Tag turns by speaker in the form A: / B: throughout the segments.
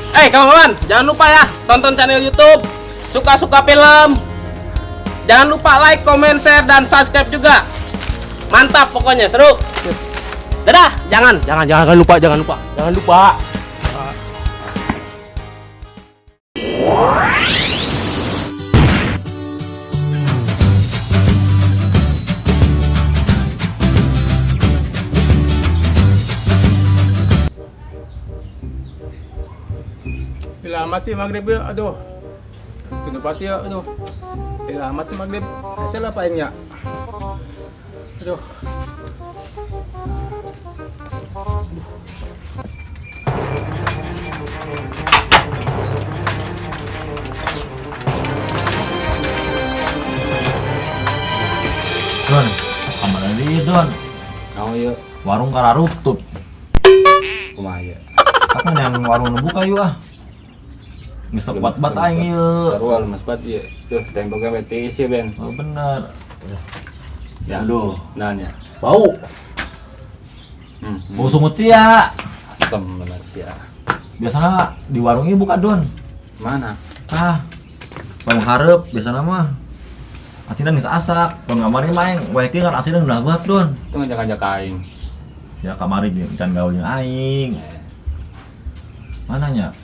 A: Kawan-kawan, jangan lupa ya tonton channel YouTube Suka-Suka Film. Jangan lupa like, comment, share, dan subscribe juga. Mantap pokoknya, seru. Dadah, jangan lupa.
B: Lama sih maghrib ya, aduh. Tunggu pasti ya, aduh. Lama sih maghrib. Saya lapain ya. Aduh.
C: Don, kemana dia Don?
D: Kau yuk,
C: Warung kararutup.
D: kumaha ya?
C: Kapan yang warung buka yuk ah? Bisa bat-bat aing yuk.
D: Sarua Mas Bat ya. Tuh, temboknya betis ya Ben.
C: Oh bener.
D: Ya,
C: Aduh.
D: nanya.
C: Bau. Bau sungut sih ya.
D: Asem bener sih ya.
C: Biasanya di warungnya buka Don.
D: Mana?
C: Warung hareup biasanya mah. Asina geus asak, mun kamari mah wae kan asina udah buat Don.
D: Itu ngajak-ngajak aing.
C: Sia kamari can gaul jeung aing. Mananya?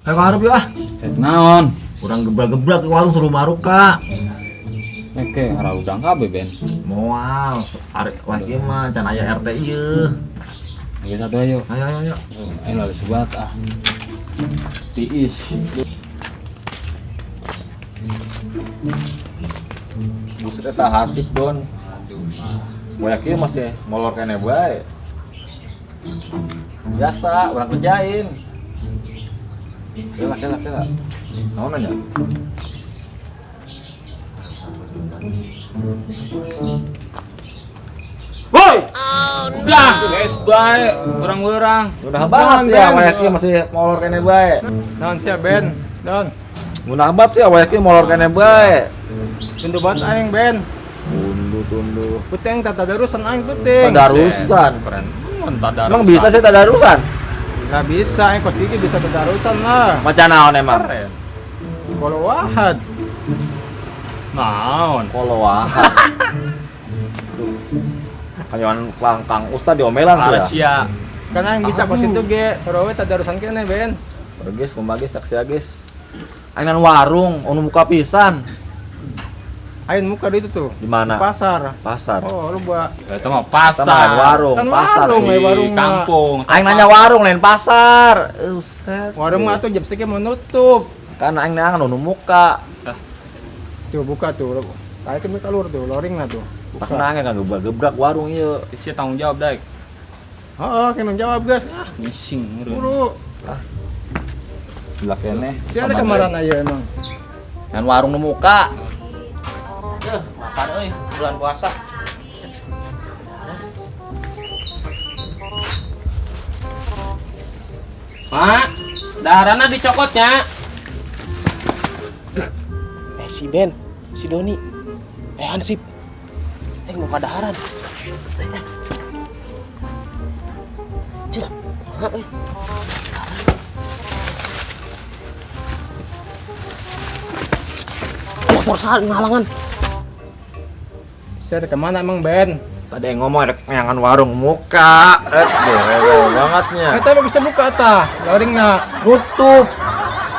C: Kayak hareup yuk ah.
D: Naon?
C: Urang gebrak-gebrak ke warung suruh maruka.
D: Oke, harau udang kabeh Ben.
C: Moal, arek lagi mah can aya RT ieu.
D: Lagi satu ayo.
C: Ayo.
D: Aing lagi sebat ah. Tiis.
C: Buset eta hasik Don. Moal kieu masih molor kene bae. Biasa urang kerjain. Kela. Naon nanya?
D: Woi! Udah, guys, bae. Urang-urang.
C: Udah banget ya, wae kieu masih molor kene bae.
B: Naon sia Ben? Don.
C: Udah banget sih wae kieu molor kene bae.
B: Tundu banget aing Ben.
C: Tundu.
B: Penting tadarusan aing penting.
C: Tadarusan.
D: Keren. Tadarusan.
C: Emang bisa sih tadarusan?
B: Nggak bisa, aing kos dikit bisa tadarusan lah.
C: Macan naon emang?
B: Kalau wahad.
D: Naon?
C: Kalau wahad. Kanyawan Kang Ustad diomelan sih ya.
B: Kan aing bisa kos itu ge, sorowe tadarusan kene Ben.
C: Regis kumbagis taksi agis. Ainan warung, anu buka pisan.
B: Aing muka di itu tuh.
C: Di mana?
B: Pasar.
C: Pasar.
B: Oh, lu buat
D: Itu mah
C: Pasar
D: pasar.
C: warung,
B: Kan
C: pasar.
B: warung,
D: Di
B: warung mah.
D: kampung.
C: Aing nanya warung lain pasar. Uset.
B: warung mah tuh jam segini mau nutup.
C: Kan aing nang anu muka.
B: Tuh buka tuh. Kayak kami keluar tuh, loring lah tuh.
C: Tak nang kan gebrak warung ieu.
D: Isi tanggung jawab daek.
B: Heeh, kena jawab guys.
D: Ngising
B: Buru.
C: Gila kene.
B: Si ada kemarin aja emang.
C: Kan warung nu muka.
A: Makan euy, bulan puasa. Mak, daharana dicokotnya. Si Ben, si Doni, Hansip, mau kadaharan. Cila, Porsal ngalangan.
B: Si ada kemana emang Ben?
C: Tadi yang ngomong ada nyangan warung muka. Rewel bangetnya.
B: Kita bisa buka ta, loring na.
C: Tutup.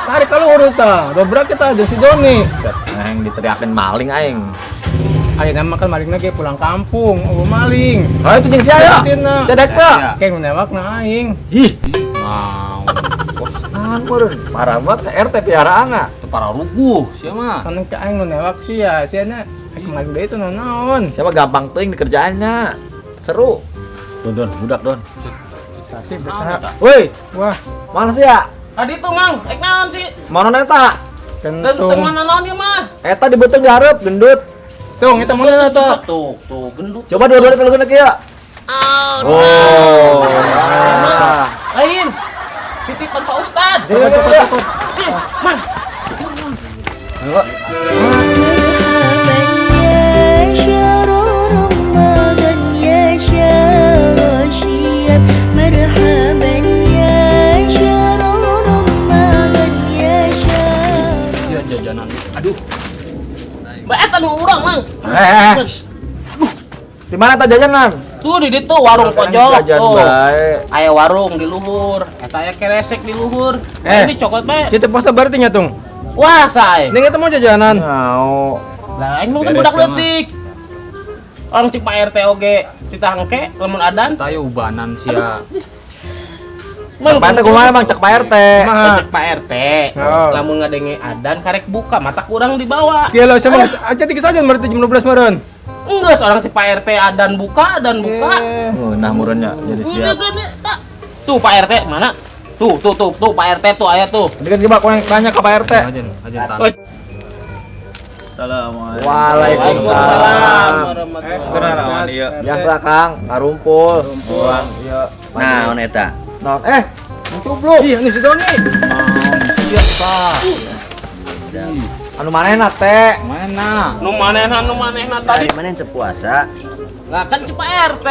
B: Tarik kalau urut ta, dobrak kita aja si Doni.
C: Yang diteriakin maling aing.
B: Ayo nama kan maling lagi pulang kampung, oh maling.
C: Oh itu jeung sia ya. Cedek
D: Ya.
C: na.
B: Kayak menewak na aing.
C: Ih,
D: Mau.
C: naon meureun? Parah banget RT piaraana.
D: Itu para ruguh, sia mah.
B: Kan ke aing menewak sih ya, sianya maling deh itu naon.
C: Siapa gampang teuing dikerjaannya. Seru. Don, budak Don.
B: Tasik becak.
C: Woi,
B: Wah,
C: mana sih ya?
A: Tadi tuh Mang, naon sih?
C: Mana eta?
B: kentung.
A: Mana naon dia mah?
C: Eta di beuteung dihareup gendut.
B: Tung, itu mana ta?
A: Tuh, gendut.
C: Coba dua-duanya kalau gini ya. Oh. Nah.
A: Lain. Titipan Pak Ustad.
C: Iya, iya.
A: Mang.
C: Ayo. Di mana tadi jajanan?
A: Tuh di ditu warung pojok.
C: Jajan
A: Tuh.
C: bae.
A: Aya warung di luhur, eta aya keresek di luhur. Ini cokot bae.
B: Situ puasa berarti nya tung.
A: Wah, say.
B: Ning eta mau jajanan.
C: Ngau.
A: Lah aing mah
D: Beres
A: budak
D: ya,
A: leutik. Orang cik Pak RT oge ditangke lamun adan.
D: Tayo ubanan sia.
C: Pantai kumaha emang cek Pak RT.
A: Cek Pak RT.
B: Oh.
A: Lamun ngadenge adan karek buka, mata kurang dibawa.
B: Kieu lah sama aja 3 saja berarti jam 12 meureun.
A: Enggak, seorang cik Pak RT adan buka.
C: Oh, nah murunnya jadi
A: Udah
C: siap.
A: gede, tak. Tuh Pak RT mana? Tuh Pak RT tuh aya tuh.
C: Ini kan coba yang tanya ke Pak RT.
D: Ajen tanah.
A: Oh,
C: Assalamualaikum.
A: Waalaikumsalam warahmatullahi
B: Kenapa dia?
C: Biasa Kang, ngarumpul. Iya.
E: Nah, oneta.
C: Nah, mencoba.
B: Ih, ini si Doni.
C: Biasa. Anu manehna teh?
D: Mana?
A: Nu manehna tadi.
E: Dari mana yang puasa?
A: Lah kan cek Pak RT.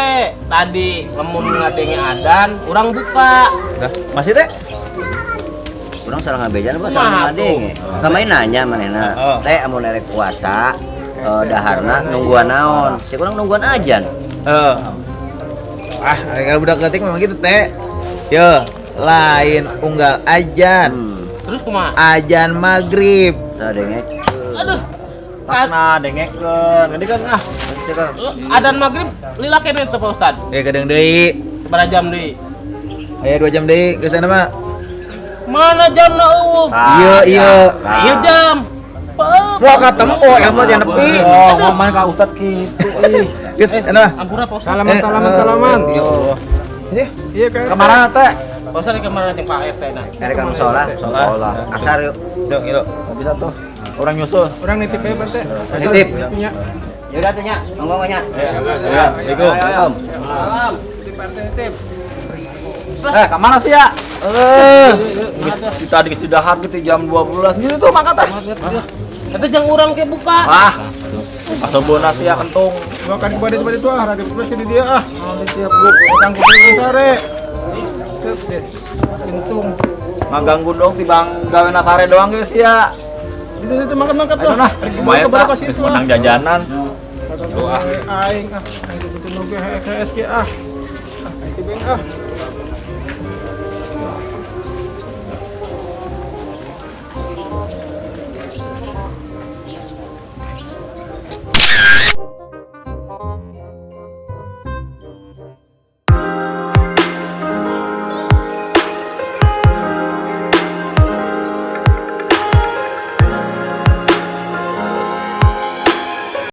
A: Tadi lamun ngadenge adan, urang buka.
C: Masih teh?
E: Kurang salah ngabejan apa
A: Nah,
E: salah ngadeng. Kamain nanya manehna. Teh amun erek puasa daharna nungguan naon? Cek urang nungguan ajan.
F: Kalau budak ketik memang gitu teh. Yo, lain unggal ajan.
A: Terus kumaha?
F: Ajan maghrib.
E: Sadenge.
A: Aduh.
C: Nah, dengekeun. Gede kan ah.
A: Adan maghrib lila kene teh Pak Ustad.
F: Kadang deui.
A: Sabaraha jam deui?
F: Aya 2 jam deui ke sana mah.
A: Mana jamna eueuh?
F: Iya.
A: Ieu jam.
F: Wah ketemu kamu jangan nepi.
C: Oh, ngomong ka Ustad kitu ih.
F: Geus cenah.
A: Ampura Pak Ustad.
B: Salaman.
F: Ya Allah.
B: Iya kan.
C: Kemana teh?
A: Pak Ustad di kamar nanti Pak RT nah.
E: Erek kamu sholat. Asar yuk.
F: Yuk, yuk.
C: Bisa tuh. Orang nyusul.
B: Orang nitip ya Pak teh.
E: Nitip.
B: Punya.
E: Yaudah tuh nya, monggo nya.
C: Assalamualaikum.
A: Salam.
B: Nitip.
C: Kemana sih ya? Kita di istirahat gitu jam 12 gitu tuh maka teh.
A: Eta jang urang ke buka.
C: Wah. Asobona sih ya kentung.
B: Gua kan kepada tempat itu ah, radio plus di dia ah.
C: Siap, Bu.
B: Tangguh dulu sare. Set deh. Kentung.
C: Ngaganggu dong tibang gawe nasare doang guys ya.
B: Itu makan-makan tuh.
C: Ayo nah, lumayan
B: berapa
C: tak,
B: sih
C: geus menang jajanan.
B: Aing ah, betul nunggu HSG ah. STB ah.